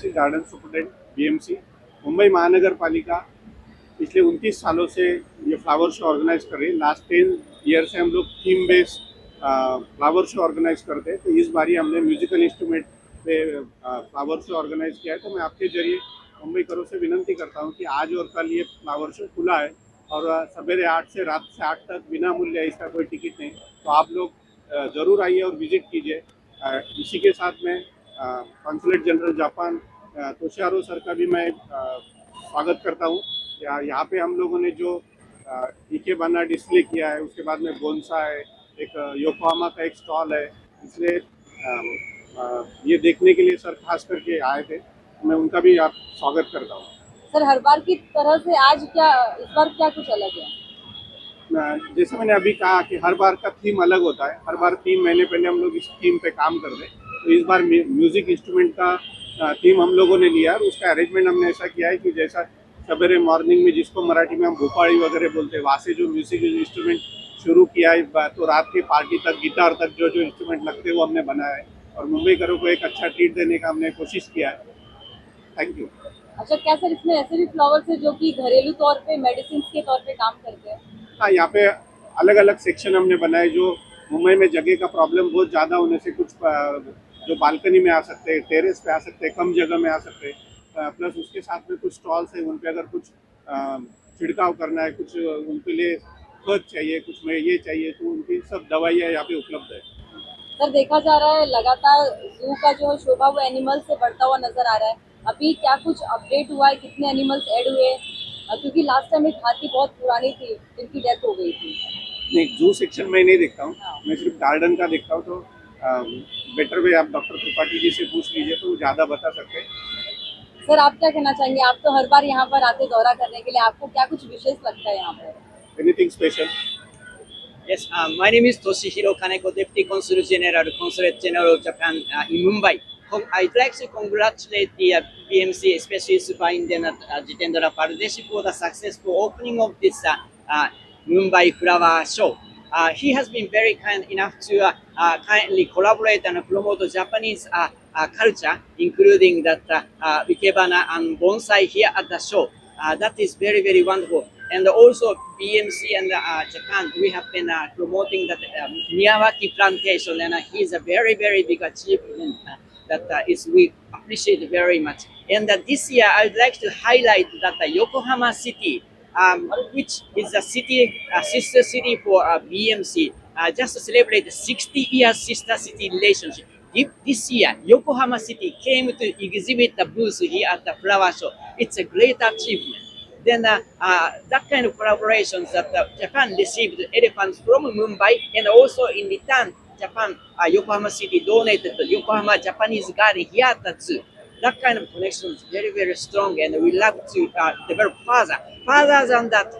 Singh, garden superintendent BMC, Mumbai महानगर पालिका पिछले 29 सालों से ये फ्लावर शो ऑर्गेनाइज कर रही है। लास्ट 10 ईयर से हम लोग theme based flower show organise करते हैं। तो इस बार हमने म्यूजिकल इंस्ट्रूमेंट पे फ्लावर शो ऑर्गेनाइज किया है। तो मैं आपके जरिए मुंबई करों से विनंती करता हूँ कि आज और कल ये फ्लावर शो खुला है और सवेरे 8 से रात से 8 तक बिना मूल्य, इसका कोई टिकट नहीं। तो आप लोग ज़रूर आइए और विजिट कीजिए। इसी के साथ में कॉन्सुलेट जनरल जापान तोशिहारो सर का भी मैं स्वागत करता हूँ। यहाँ पे हम लोगों ने जो इकेबाना डिस्प्ले किया है, उसके बाद में बोनसा है, एक योकोहामा का एक स्टॉल है, इसलिए ये देखने के लिए सर खास करके आए थे। मैं उनका भी आप स्वागत करता हूँ। सर, हर बार की तरह से आज क्या, इस बार क्या कुछ अलग है? जैसे मैंने अभी कहा कि हर बार का थीम अलग होता है। हर बार 3 महीने पहले हम लोग इस थीम पे काम कर रहे हैं। तो इस बार म्यूजिक इंस्ट्रूमेंट का थीम हम लोगों ने लिया और उसका अरेंजमेंट हमने ऐसा किया है कि जैसा सवेरे मॉर्निंग में, जिसको मराठी में हम भोपाड़ी वगैरह बोलते हैं, वहाँ से जो म्यूजिक इंस्ट्रूमेंट शुरू किया है, तो रात की पार्टी तक, गिटार तक जो जो इंस्ट्रूमेंट लगते हैं वो हमने बनाया है और मुंबई करों को एक अच्छा ट्रीट देने का हमने कोशिश किया है। Thank you. अच्छा, क्या सर इसमें ऐसे भी फ्लावर्स है जो कि घरेलू तौर पे मेडिसिन के तौर पे काम करते हैं? हाँ, यहाँ पे अलग अलग सेक्शन हमने बनाए। जो मुंबई में जगह का प्रॉब्लम बहुत ज़्यादा होने से कुछ जो बालकनी में आ सकते हैं, टेरेस पे आ सकते हैं, कम जगह में आ सकते हैं, प्लस उसके साथ में कुछ स्टॉल्स हैं, उन पे अगर कुछ छिड़काव करना है, कुछ उनके लिए खत चाहिए, कुछ में ये चाहिए, तो उनकी सब दवाइयाँ यहाँ पे उपलब्ध है। सर, देखा जा रहा है लगातार जू का जो शोभा वो एनिमल से बढ़ता हुआ नजर आ रहा है। अभी क्या कुछ अपडेट हुआ है, कितने एनिमल्स ऐड हुए? क्योंकि लास्ट टाइम एक हाथी बहुत पुरानी थी जिनकी डेथ हो गई थी। नहीं, जू सेक्शन में नहीं देखता हूँ, हाँ। मैं सिर्फ गार्डन का देखता हूँ। तो बेटर वे आप डॉक्टर त्रिपाठी जी से पूछ लीजिए, तो वो ज़्यादा बता सकते हैं। सर, आप क्या कहना चाहेंगे? आप तो हर बार यहाँ पर आते दौरा करने के लिए, आपको क्या कुछ विशेष लगता है यहाँ पर? Anything special? Yes, my name is Toshihiro Kaneko, Deputy Consul General, Consulate General of Japan in Mumbai. I'd like to congratulate the BMC, especially Superintendent Jitendra Pardeshi, for the successful opening of this Mumbai Flower Show. He has been very kind enough to kindly collaborate and promote Japanese culture, including that Ikebana and bonsai here at the show. That is very, very wonderful. And also BMC and Japan, we have been promoting that Miyawaki plantation, and it's a very, very big achievement we appreciate very much. And this year, I'd like to highlight that Yokohama City, which is a city, sister city for BMC, just celebrated 60 years sister city relationship. This year, Yokohama City came to exhibit the booth here at the flower show. It's a great achievement. Then that kind of collaborations that Japan received elephants from Mumbai, and also in return, Japan, Yokohama City donated the Yokohama Japanese garden here at the zoo. That kind of connection is very, very strong, and we love to develop further. Further than that,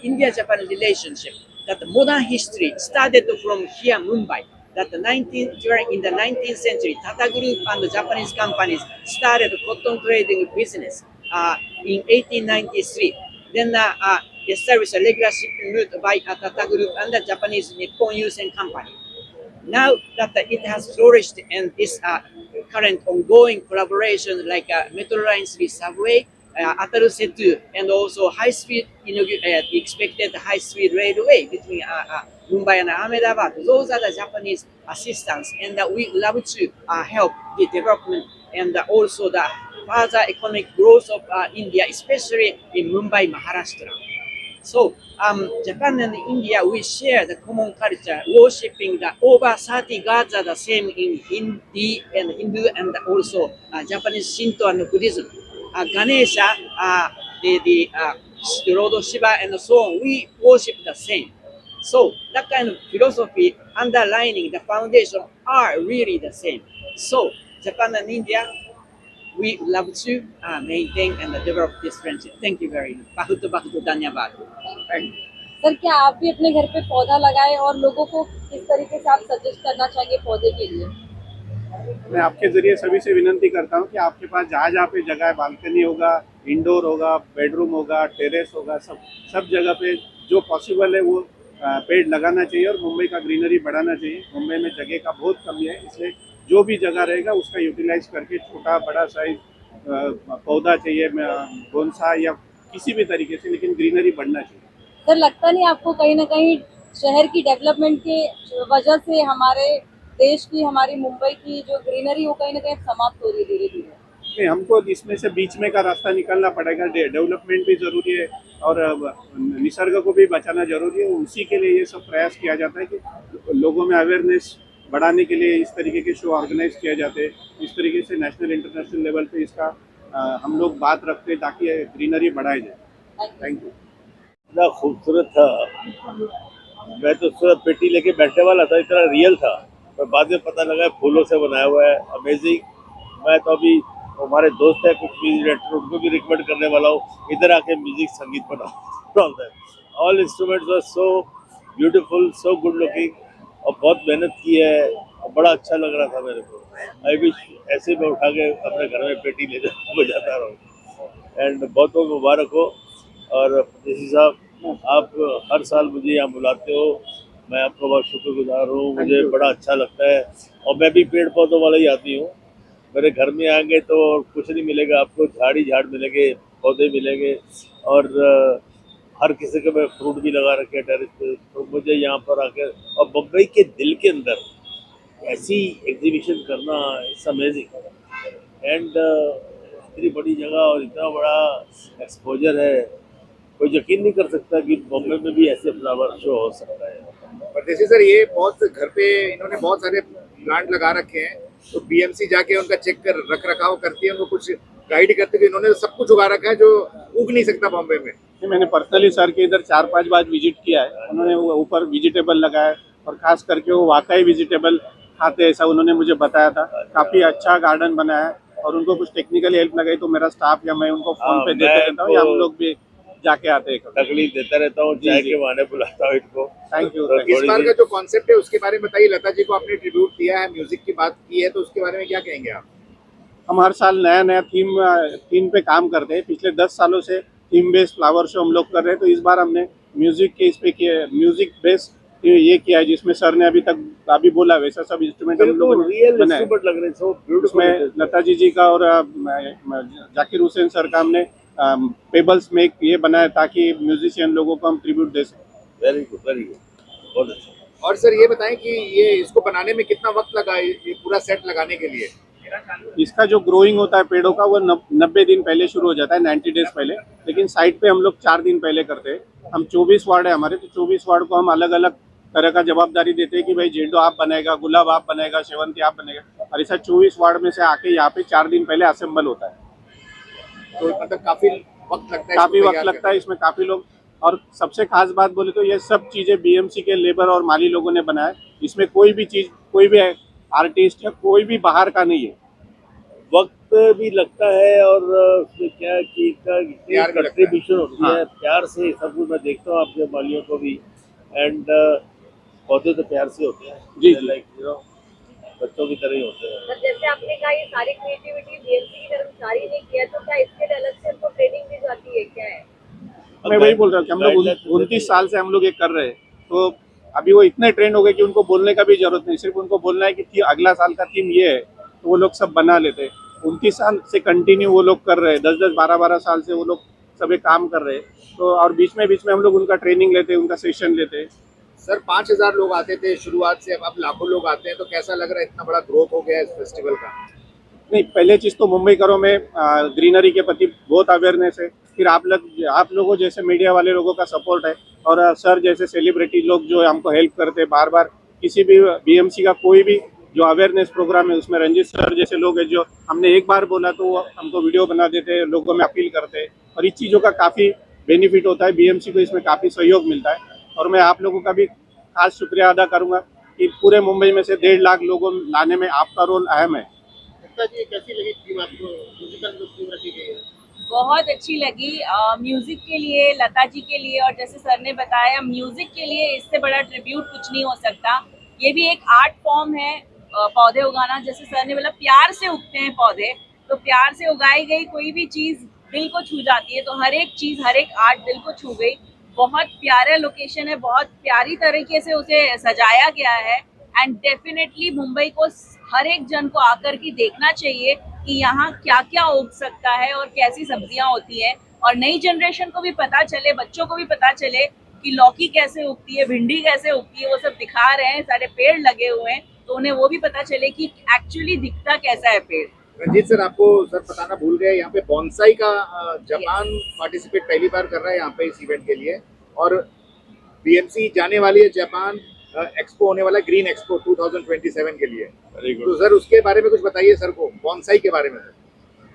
India-Japan relationship, that modern history started from here, Mumbai. That in the 19th century, Tata Group and the Japanese companies started cotton trading business in 1893. Then established a regular shipping route by Tata Group and the Japanese Nippon Yusen Company. Now that it has flourished and this current ongoing collaboration like Metro Line 3 subway, Ataru Setu, and also high-speed, the expected high-speed railway between Mumbai and Ahmedabad. Those are the Japanese assistance, and we love to help the development and also the further economic growth of India, especially in Mumbai, Maharashtra. So Japan and India, we share the common culture, worshipping the over 30 gods are the same in Hindi and Hindu and also Japanese Shinto and Buddhism. Ganesha, the Lord Shiva and so on, we worship the same. So that kind of philosophy underlining the foundation are really the same. So Japan and India, we love to maintain and develop this friendship. Thank you very much. Bahutu bahutu dhanyabad. Thank you. Sir, क्या आप भी अपने घर पे पौधा लगाए और लोगों को किस तरीके से आप सजेस्ट करना चाहेंगे पौधे के लिए? मैं आपके जरिए सभी से विनंती करता हूँ कि आपके पास जहाँ जहाँ पे जगह है, बालकनी होगा, इंडोर होगा, बेडरूम होगा, टेरेस होगा, सब जगह पे जो पॉसिबल है वो पेड़ लगाना चाहिए और मुंबई का ग्रीनरी बढ़ाना चाहिए। मुंबई में जगह का बहुत कमी है, इसलिए जो भी जगह रहेगा उसका यूटिलाइज करके छोटा बड़ा साइज पौधा चाहिए, बोनसाई या किसी भी तरीके से, लेकिन ग्रीनरी बढ़ना चाहिए। सर लगता नहीं आपको कहीं ना कहीं शहर की डेवलपमेंट के वजह से हमारे देश की, हमारी मुंबई की जो ग्रीनरी वो कहीं ना कहीं समाप्त हो रही है धीरे धीरे? नहीं, हमको इसमें से बीच में का रास्ता निकालना पड़ेगा। डेवलपमेंट भी जरूरी है और निसर्ग को भी बचाना जरूरी है। उसी के लिए ये सब प्रयास किया जाता है कि लोगों में अवेयरनेस बढ़ाने के लिए इस तरीके के शो ऑर्गेनाइज किए जाते हैं। इस तरीके से नेशनल इंटरनेशनल लेवल पे इसका हम लोग बात रखते हैं ताकि ग्रीनरी बढ़ाई जाए। Thank you. इतना खूबसूरत था, मैं तो उसका पेटी लेके बैठने वाला था, इतना रियल था, पर बाद में पता लगा फूलों से बनाया हुआ है। अमेजिंग। मैं तो अभी हमारे दोस्त है कुछ म्यूजिक डायरेक्टर, उनको भी रिकमेंड करने वाला हूँ, इधर आके म्यूजिक संगीत बनाओ। All instruments were so beautiful, so good looking, और बहुत मेहनत की है और बड़ा अच्छा लग रहा था मेरे को। आई विश ऐसे में उठा के अपने घर में पेटी ले जाता बजाता रहूँ। एंड बहुत बहुत मुबारक हो। और जैसे साहब, आप हर साल मुझे यहाँ बुलाते हो, मैं आपका बहुत शुक्रगुजार हूँ। मुझे बड़ा अच्छा लगता है, और मैं भी पेड़ पौधों वाला ही आदमी हूँ। मेरे घर में आएंगे तो कुछ नहीं मिलेगा आपको, झाड़ ही झाड़ मिलेंगे, पौधे मिलेंगे, और हर किसी के मैं फ्रूट भी लगा रखे हैं टेरेस पे। तो मुझे यहाँ पर आकर, और मुंबई के दिल के अंदर ऐसी एग्जीबिशन करना, इट्स अमेजिंग। एंड इतनी बड़ी जगह और इतना बड़ा एक्सपोजर है, कोई यकीन नहीं कर सकता कि बॉम्बे में भी ऐसे फ्लावर शो हो सकता है। पर जैसे सर ये बहुत घर पे इन्होंने बहुत सारे प्लांट लगा रखे हैं, तो बीएमसी जाके उनका चेक कर रख रखाव करती है, उनको कुछ गाइड करते हैं। इन्होंने सब कुछ उगा रखा है जो उग नहीं सकता बॉम्बे में। मैंने पर्सनली सर के इधर 4-5 बार विजिट किया है। उन्होंने वो ऊपर वेजिटेबल लगाया है और खास करके वो वाकई वेजिटेबल खाते, ऐसा उन्होंने मुझे बताया था। काफी अच्छा गार्डन बनाया है, और उनको कुछ टेक्निकल हेल्प लगाई तो मेरा स्टाफ या मैं उनको फोन पे देते रहता हूँ, या हम लोग भी जाके आते हैं। तकलीफ देता रहता हूँ, चाय के बहाने बुलाता हूँ इनको। Thank you. इस बार का जो कॉन्सेप्ट है उसके बारे में बताइए। लता जी को आपने ट्रिब्यूट दिया है, म्यूजिक की बात की है, तो उसके बारे में क्या कहेंगे आप? हम हर साल नया नया थीम पे काम करते हैं। पिछले 10 सालों से थीम बेस्ड फ्लावर शो हम लोग कर रहे हैं, तो इस बार हमने म्यूजिक के इस पे किया, म्यूजिक बेस्ड ये किया है, जिसमें सर ने अभी बोला वैसा सब इंस्ट्रूमेंट हम लोगों ने बनाया। लग रहे हैं, उसमें लता जी का और जाकिर हुसैन सर का हमने पेबल्स में ये बनाया ताकि म्यूजिशियन लोगों को हम ट्रिब्यूट दे सकें। वेरी गुड, वेरी गुड, बहुत अच्छा। और सर ये बताएं कि ये इसको बनाने में कितना वक्त लगा, ये पूरा सेट लगाने के लिए? इसका जो ग्रोइंग होता है पेड़ों का, वो 90 दिन पहले शुरू हो जाता है, 90 डेज पहले। लेकिन साइट पे हम लोग 4 दिन पहले करते हैं। हम 24 वार्ड है हमारे, तो 24 वार्ड को हम अलग अलग तरह का जवाबदारी देते हैं कि भाई जेंडो आप बनाएगा, गुलाब आप बनाएगा, शेवंती आप बनेगा, और ऐसा 24 वार्ड में से आके यहाँ पे 4 दिन पहले असेंबल होता है। तो मतलब काफी वक्त लगता है, काफी वक्त लगता है इसमें, काफी लोग। और सबसे खास बात बोले तो ये सब चीजें बीएमसी के लेबर और माली लोगों ने बनाया। इसमें कोई भी चीज, कोई भी आर्टिस्ट या कोई भी बाहर का नहीं है। वक्त भी लगता है, और उसमें क्या है कि इनका कंट्रीब्यूशन होती है। प्यार से सब कुछ मैं देखता हूँ आपके मालियों को भी। एंड पौधे तो प्यार से होते हैं जी, लाइक बच्चों की तरह ही होते हैं। सर जैसे आपने कहा ये सारी क्रिएटिविटी बीएमसी के कर्मचारी ने किया, तो क्या इसके लिए अलग से उनको ट्रेनिंग दी जाती है, क्या है? मैं वही बोल रहा हूँ कि हम लोग 29 साल से हम लोग ये कर रहे हैं, तो अभी वो इतने ट्रेंड हो गए कि उनको बोलने का भी जरूरत नहीं। सिर्फ उनको बोलना है कि अगला साल का थीम ये है, तो वो लोग सब बना लेते हैं। 29 साल से कंटिन्यू वो लोग कर रहे हैं, 10-10, 12-12 साल से वो लोग सब एक काम कर रहे हैं। तो और बीच में हम लोग उनका ट्रेनिंग लेते हैं, उनका सेशन लेते हैं। सर 5000 लोग आते थे शुरुआत से, अब लाखों लोग आते हैं, तो कैसा लग रहा है, इतना बड़ा ग्रोथ हो गया है इस फेस्टिवल का? नहीं, पहले चीज़ तो मुंबई करो में ग्रीनरी के प्रति बहुत अवेयरनेस है। फिर आप लोगों जैसे मीडिया वाले लोगों का सपोर्ट है, और सर जैसे सेलिब्रिटी लोग जो हमको हेल्प करते हैं बार बार। किसी भी बीएमसी का कोई भी जो अवेयरनेस प्रोग्राम है उसमें रंजीत सर जैसे लोग हैं, जो हमने एक बार बोला तो वो हमको वीडियो बना देते हैं, लोगों में अपील करते हैं, और इस चीज़ों का काफ़ी बेनिफिट होता है। बीएमसी को इसमें काफ़ी सहयोग मिलता है, और मैं आप लोगों का भी खास शुक्रिया अदा करूंगा कि पूरे मुंबई में से 1.5 लाख लोगों लाने में आपका रोल अहम है। कैसी लगी थीम आपको, म्यूजिकल जो थीम रखी गई है? बहुत अच्छी लगी, म्यूजिक के लिए, लता जी के लिए, और जैसे सर ने बताया म्यूजिक के लिए इससे बड़ा ट्रिब्यूट कुछ नहीं हो सकता। ये भी एक आर्ट फॉर्म है, पौधे उगाना। जैसे सर ने बोला प्यार से उगते हैं पौधे, तो प्यार से उगाई गई कोई भी चीज दिल को छू जाती है। तो हर एक चीज, हर एक आर्ट दिल को छू गई। बहुत प्यारा लोकेशन है, बहुत प्यारी तरीके से उसे सजाया गया है। एंड डेफिनेटली मुंबई को हर एक जन को आकर के देखना चाहिए कि यहाँ क्या क्या उग सकता है और कैसी सब्जियां होती है, और नई जनरेशन को भी पता चले, बच्चों को भी पता चले कि लौकी कैसे उगती है, भिंडी कैसे उगती है, वो सब दिखा रहे हैं, सारे पेड़ लगे हुए हैं, तो उन्हें वो भी पता चले कि एक्चुअली दिखता कैसा है पेड़। रंजीत सर, आपको सर बताना भूल गए, यहाँ पे बॉन्साई का जापान पार्टिसिपेट पहली बार कर रहा है यहाँ पे इस इवेंट के लिए, और बीएमसी जाने वाली है जापान, एक्सपो होने वाला है ग्रीन एक्सपो 2027 के लिए। Very good. तो सर उसके बारे में कुछ बताइए सर को, बॉन्साई के बारे में।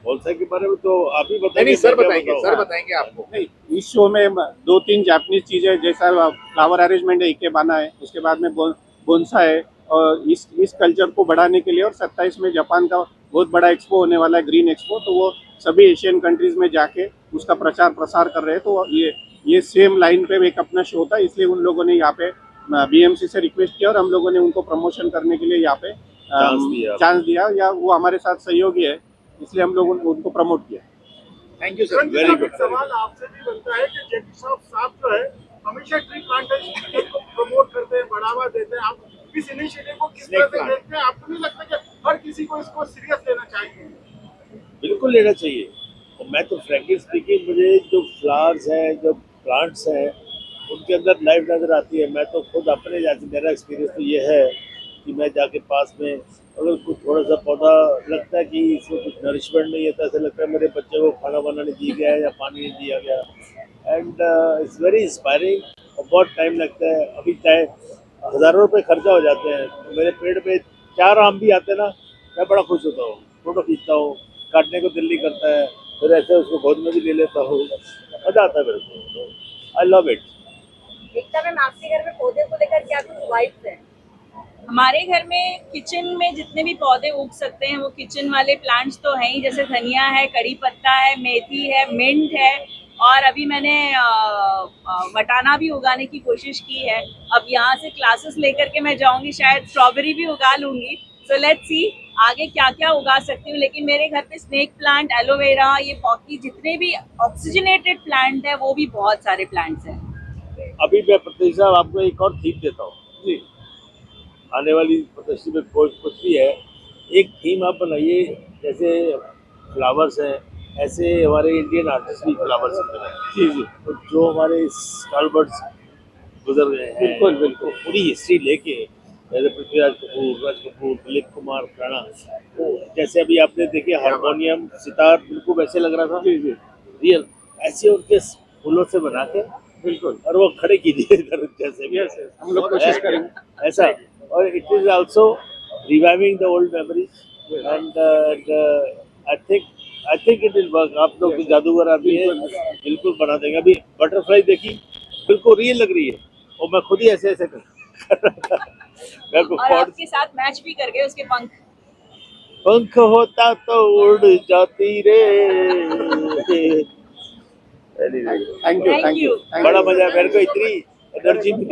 बॉन्साई के बारे में तो आप ही नहीं बताइए। नहीं सर मैं क्या बताएंगे, बताऊं? सर बताएंगे आपको। नहीं, इस शो में 2-3 जापानीज चीजें, जैसा फ्लावर अरेंजमेंट है, इकेबाना है, उसके बाद में बोनसा है, और इस कल्चर को बढ़ाने के लिए, और 27 में जापान का बहुत बड़ा एक्सपो होने वाला है, ग्रीन एक्सपो, तो वो सभी एशियन कंट्रीज में जाके उसका प्रचार प्रसार कर रहे हैं। तो ये सेम लाइन पे एक अपना शो था, इसलिए उन लोगों ने यहाँ पे बीएमसी से रिक्वेस्ट किया, और हम लोगों ने उनको प्रमोशन करने के लिए यहाँ पे चांस दिया, या वो हमारे साथ सहयोगी है, इसलिए हम लोगों ने उनको प्रमोट किया। Thank you sir. Very good. सवाल आपसे भी बनता है कि जेपी साहब जो है हमेशा ट्री प्लांटेशन को प्रमोट करते हैं, बढ़ावा देते हैं, आप इस इनिशिएटिव को किस तरह से देखते हैं? आपको नहीं लगता कि हर किसी को इसको सीरियस लेना चाहिए? बिल्कुल लेना चाहिए। और मैं तो फ्रैंकली स्पीकिंग, मुझे जो फ्लावर्स हैं, जो प्लांट्स हैं, उनके अंदर लाइफ नज़र आती है। मैं तो खुद अपने जाके, मेरा एक्सपीरियंस तो ये है कि मैं जाके पास में अगर कुछ थोड़ा सा पौधा लगता है कि इसमें कुछ नरिशमेंट नहीं है, तो ऐसा लगता है मेरे बच्चे को खाना वाना नहीं दिया गया है या पानी नहीं दिया गया। एंड इट्स वेरी इंस्पायरिंग, और बहुत टाइम लगता है। अभी चाहे हज़ारों रुपए खर्चा हो जाते हैं, तो मेरे पेड़ पे 4 आम भी आते हैं ना, मैं बड़ा खुश होता हूँ, फोटो खींचता हूँ, काटने को दिल नहीं करता है, फिर ऐसे उसको गोद में भी ले लेता हूँ, मज़ा आता है मेरे को। I love it. Ekta ma'am, आपके घर में पौधे को लेकर क्या कुछ वाइब्स है? हमारे घर में किचन में जितने भी पौधे उग सकते हैं वो किचन वाले प्लांट्स तो हैं ही, जैसे धनिया है, कड़ी पत्ता है, मेथी है, मिंट है, और अभी मैंने मटाना भी उगाने की कोशिश की है। अब यहाँ से क्लासेस लेकर के मैं जाऊंगी, शायद स्ट्रॉबेरी भी उगा लूंगी। सो लेट्स सी आगे क्या क्या उगा सकती हूँ। लेकिन मेरे घर पे स्नेक प्लांट, एलोवेरा, ये बाकी जितने भी ऑक्सीजनेटेड प्लांट है वो भी बहुत सारे प्लांट्स हैं। अभी मैं प्रतीक साहब आपको एक और थीम देता हूँ जी, आने वाली प्रदर्शनी में कुछ भी है, एक थीम आप बनाइए, जैसे फ्लावर्स हैं, ऐसे हमारे इंडियन आर्टिस्ट भी फ्लावर्स बनाए। जी जी, तो जो हमारे स्टारबर्ड्स गुजर गए हैं, बिल्कुल बिल्कुल, पूरी हिस्ट्री लेके, जैसे पृथ्वीराज कपूर, राज कपूर, दिलीप कुमार राणा, तो जैसे अभी आपने देखे हारमोनियम, सितार, बिल्कुल वैसे लग रहा था जी जी, रियल, ऐसे उनके फूलों से बना के बिल्कुल, और वो खड़े कीजिए इधर जैसे भी। यस यस, हम लोग कोशिश करेंगे ऐसा। और it is also reviving the old memories, and I think it will work. आप लोग जादूगर आदमी है, बिल्कुल बना देंगे। अभी बटरफ्लाई देखी, बिल्कुल रियल लग रही है, और मैं खुद ही ऐसे ऐसे कर मेरे को और आपके साथ मैच भी कर गए उसके पंख। पंख होता तो उड़ जाती रे। Thank you, Thank you. बड़ा मजा, मेरे को इतनी एनर्जी मिली।